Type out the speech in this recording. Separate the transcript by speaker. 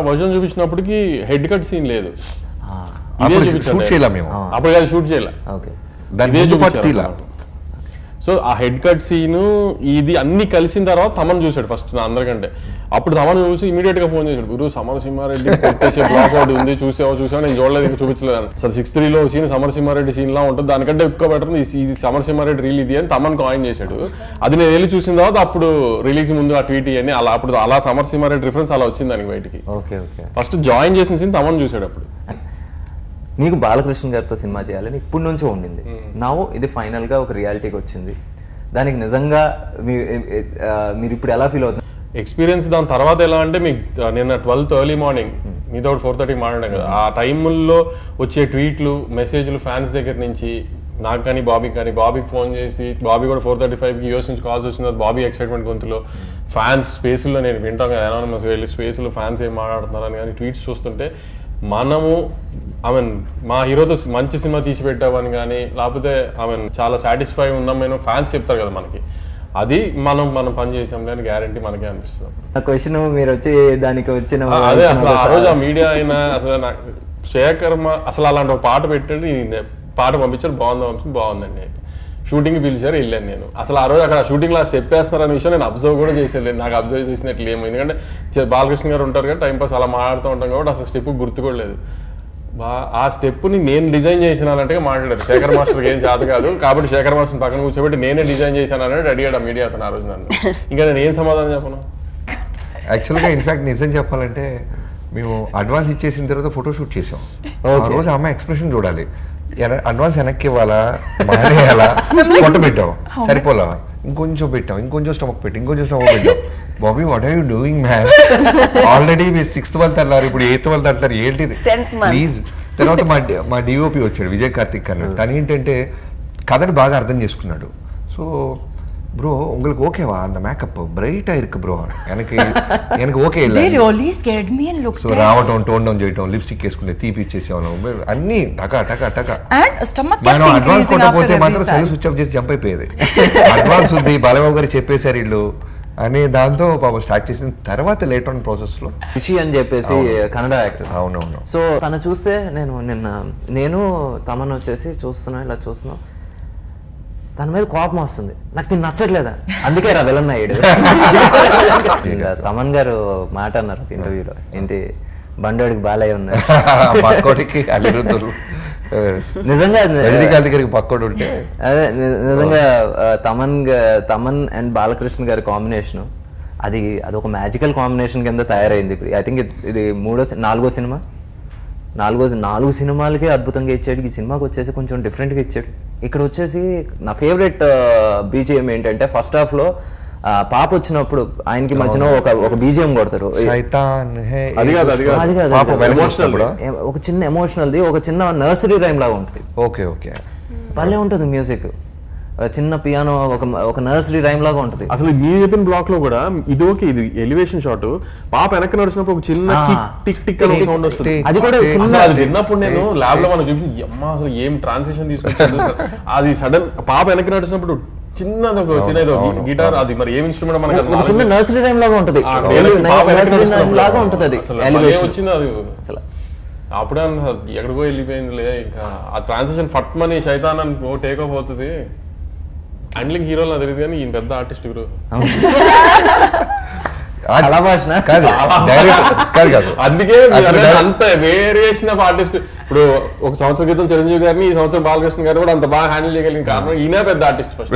Speaker 1: Version చూపించినప్పటికి head cut scene లేదు.
Speaker 2: Shoot చేయలేము మేము,
Speaker 1: అప్పుడు కాదు షూట్ చేయలే. సో ఆ హెడ్ కట్ సీన్ ఇది అన్ని కలిసిన తర్వాత తమన్ చూసాడు ఫస్ట్ నా అందరికంటే. అప్పుడు తమన్ చూసి ఇమీడియట్ గా ఫోన్ చేశాడు, గురు సమరసింహారెడ్డి కొట్టేసే బ్లాక్ అవుట్ ఉంది, చూసావా నేను చూడలేదు, ఇంకా చూపించలేదు. అసలు 6-3 సీన్ సమరసింహారెడ్డి సీన్ లా ఉంటుంది, దానికంటే ఎక్కువ బెటర్ ఇది సమరసింహారెడ్డి రీల్ ఇది అని తమన్ కాయిన్ చేశాడు. అది నేను వెళ్ళి చూసిన తర్వాత అప్పుడు రిలీజ్ ముందు ఆ ట్వీట్ అని అలా అప్పుడు అలా సమరసింహారెడ్డి రిఫరెన్స్ అలా వచ్చింది దానికి బయటికి. ఫస్ట్ జాయిన్ చేసిన సీన్ తమన్ చూసాడు. అప్పుడు
Speaker 3: నీకు బాలకృష్ణ గారితో సినిమా చేయాలని ఇప్పటి నుంచో ఉండింది, నవ్వు ఇది ఫైనల్ గా ఒక రియాలిటీకి వచ్చింది. దానికి నిజంగా మీరు ఇప్పుడు ఎలా ఫీల్ అవుతుంది?
Speaker 1: ఎక్స్పీరియన్స్ దాని తర్వాత ఎలా అంటే మీకు నిన్న 12th ఎర్లీ మార్నింగ్ మీతో 4:30 మాట్లాడాం కదా, ఆ టైంలో వచ్చే ట్వీట్లు మెసేజ్లు ఫ్యాన్స్ దగ్గర నుంచి నాకు కానీ బాబీకి ఫోన్ చేసి, బాబీ కూడా 4:35కి యూఎస్ నుంచి కాల్స్ వచ్చింది, బాబీ ఎక్సైట్మెంట్ గొంతులో ఫ్యాన్స్ స్పేస్లో నేను వింటాం కదా ఎనానమస్ వెళ్ళి స్పేస్లో ఫ్యాన్స్ ఏం మాట్లాడుతున్నారని కానీ ట్వీట్స్ చూస్తుంటే మనము మా హీరోతో మంచి సినిమా తీసి పెట్టామని కానీ లేకపోతే చాలా సాటిస్ఫై ఉన్నాం మేము ఫ్యాన్స్ చెప్తారు కదా మనకి, అది మనం పని చేసాం కానీ గ్యారంటీ మనకే అనిపిస్తుంది.
Speaker 3: క్వశ్చన్ మీరు వచ్చి దానికి వచ్చిన
Speaker 1: అదే అసలు ఆ రోజు ఆ మీడియా అయినా అసలు నాకు శేఖర్ అసలు అలాంటి ఒక పాట పెట్టాడు, పాట పంపించాడు, బాగుందండి. షూటింగ్ పిలిచారు, వెళ్ళాను నేను. అసలు ఆ రోజు అక్కడ షూటింగ్ లా స్టెప్ వేస్తున్నారనే విషయం నేను అబ్జర్వ్ కూడా చేసేది, నాకు అబ్జర్వ్ చేసినట్లు ఏమో, ఎందుకంటే బాలకృష్ణ గారు ఉంటారు కదా టైం పాస్ అలా మాట్లాడుతూ ఉంటాం కాబట్టి అసలు స్టెప్ గుర్తుకోలేదు. ఆ స్టెప్ ని నేను డిజైన్ చేసినానంటే మాట్లాడారు, శేఖర్ మాస్టర్కి ఏం చేత కాదు కాబట్టి శేఖర్ మాస్టర్ పక్కన కూర్చోబెట్టి నేనే డిజైన్ చేశాను అనేది అడిగాడు ఆ మీడియా అతను ఆ రోజు నన్ను. ఇంకా నేను ఏం సమాధానం చెప్పను.
Speaker 2: యాక్చువల్గా ఇన్ఫాక్ట్ నిజం చెప్పాలంటే మేము అడ్వాన్స్ ఇచ్చేసిన తర్వాత ఫోటోషూట్ చేసాం. ఆ రోజు అమ్మాయి ఎక్స్ప్రెషన్ చూడాలి, అడ్వాన్స్ వెనక్కి ఇవ్వాలా మానేయాలా, పొట్ట పెట్టాం సరిపోలా, ఇంకొంచెం పెట్టాం, ఇంకొంచెం స్టమక్ పెట్టాం, Bobby what are you doing man, already మీరు 6th month అన్నారు, ఇప్పుడు 8th month అంటారు ఏంటిది ప్లీజ్. తర్వాత మా డిఓపి వచ్చాడు విజయ్ కార్తిక్ అన్నాడు, తను ఏంటంటే కథను బాగా అర్థం చేసుకున్నాడు. సో బ్రో உங்களுக்கு ஓகேவா அந்த மேக்கப் பிரைட்டா இருக்கு ப்ரோ, எனக்கு ఓకే இல்ல.
Speaker 4: They really scared me and looked.
Speaker 2: So రావటం, టోన్ డౌన్ చేయటం, లిప్స్టిక్ వేసుకుంటే తీపి ఇచ్చేసేవాళ్ళం, అన్ని టకా
Speaker 4: And stomach
Speaker 2: మనం అడ్వాన్స్ కొట్టకపోతే మాత్రం సెల్ స్విచ్ ఆఫ్ చేసి జంప్ అయిపోయేది. అడ్వాన్స్ ఉంది బాలబాబు గారు చెప్పేశారు వీళ్ళు అనే దాంతో పాపం స్టార్ట్ చేసిన తర్వాత లేట్ ఆన్ ప్రాసెస్ లో
Speaker 3: రిషి అని చెప్పేసి కన్నడ యాక్టర్.
Speaker 2: అవునవును.
Speaker 3: సో తను చూస్తే నేను తమను వచ్చేసి ఇలా చూస్తున్నాం, తన మీద కోపం వస్తుంది, నాకు తిని నచ్చట్లేదా అందుకే రా విలన్ అయ్యాడు. తమన్ గారు మాట అన్నారు ఇంటర్వ్యూలో, ఏంటి బండోడికి బాలయ్య ఉన్నారు
Speaker 2: పక్కోడికి అనిరుద్ధుడు,
Speaker 3: నిజంగా
Speaker 2: పక్కోడు ఉంటే
Speaker 3: అదే నిజంగా తమన్ అండ్ బాలకృష్ణ గారి కాంబినేషన్ అది ఒక మ్యాజికల్ కాంబినేషన్ కింద తయారైంది. ఇప్పుడు ఐ థింక్ ఇది 4వ సినిమా, 4 సినిమాలకే అద్భుతంగా ఇచ్చాడు, ఈ సినిమాకి వచ్చేసి కొంచెం డిఫరెంట్గా ఇచ్చాడు. ఇక్కడ వచ్చేసి నా ఫేవరెట్ బీజిఎం ఏంటంటే ఫస్ట్ హాఫ్ లో పాప వచ్చినప్పుడు ఆయనకి మధ్యన ఒక బీజిఎం కొడతారు, ఒక చిన్న ఎమోషనల్ది, ఒక చిన్న నర్సరీ రైమ్ లాగా ఉంటుంది.
Speaker 2: ఓకే
Speaker 3: భలే ఉంటుంది మ్యూజిక్, చిన్న పియానో ఒక నర్సరీ రైమ్ లాగా ఉంటుంది.
Speaker 1: అసలు మీరు చెప్పిన బ్లాక్ లో కూడా ఇది ఓకే, ఇది ఎలివేషన్ షాట్, పాప వెనక్కి నడిచినప్పుడు ఒక చిన్న టిక్ టిక్ అనే సౌండ్ వస్తుంది,
Speaker 3: అది కూడా
Speaker 1: అది విన్నప్పుడు నేను ల్యాబ్ లో మనం చూసి అమ్మా అసలు ఏం ట్రాన్సిషన్ తీసుకొచ్చింది. అది సడన్ పాప వెనక్కి నడిచినప్పుడు చిన్న గిటార్, అది మరి ఏం ఇన్స్ట్రుమెంట్ మనకి
Speaker 3: చిన్న నర్సరీ రైమ్ లాగా ఉంటుంది, లాగా ఉంటుంది అది
Speaker 1: వచ్చింది. అది అసలు అప్పుడే ఎక్కడికో వెళ్ళిపోయిందిలే, ఇంకా ఆ ట్రాన్సిషన్ ఫట్ మనీ శైతాన్ అని టేక్ ఆఫ్ అవుతుంది. హ్యాండ్లింగ్ హీరోలు తెలియదు కానీ ఈయన పెద్ద ఆర్టిస్ట్ గురు, అందుకే అంత వేరియేషన్ ఆఫ్ ఆర్టిస్ట్. ఇప్పుడు ఒక సంవత్సరం క్రితం చిరంజీవి గారిని, ఈ సంవత్సరం బాలకృష్ణ గారు కూడా అంత బాగా హ్యాండిల్ చేయగలిగిన కారణం ఈయన పెద్ద ఆర్టిస్ట్ ఫస్ట్.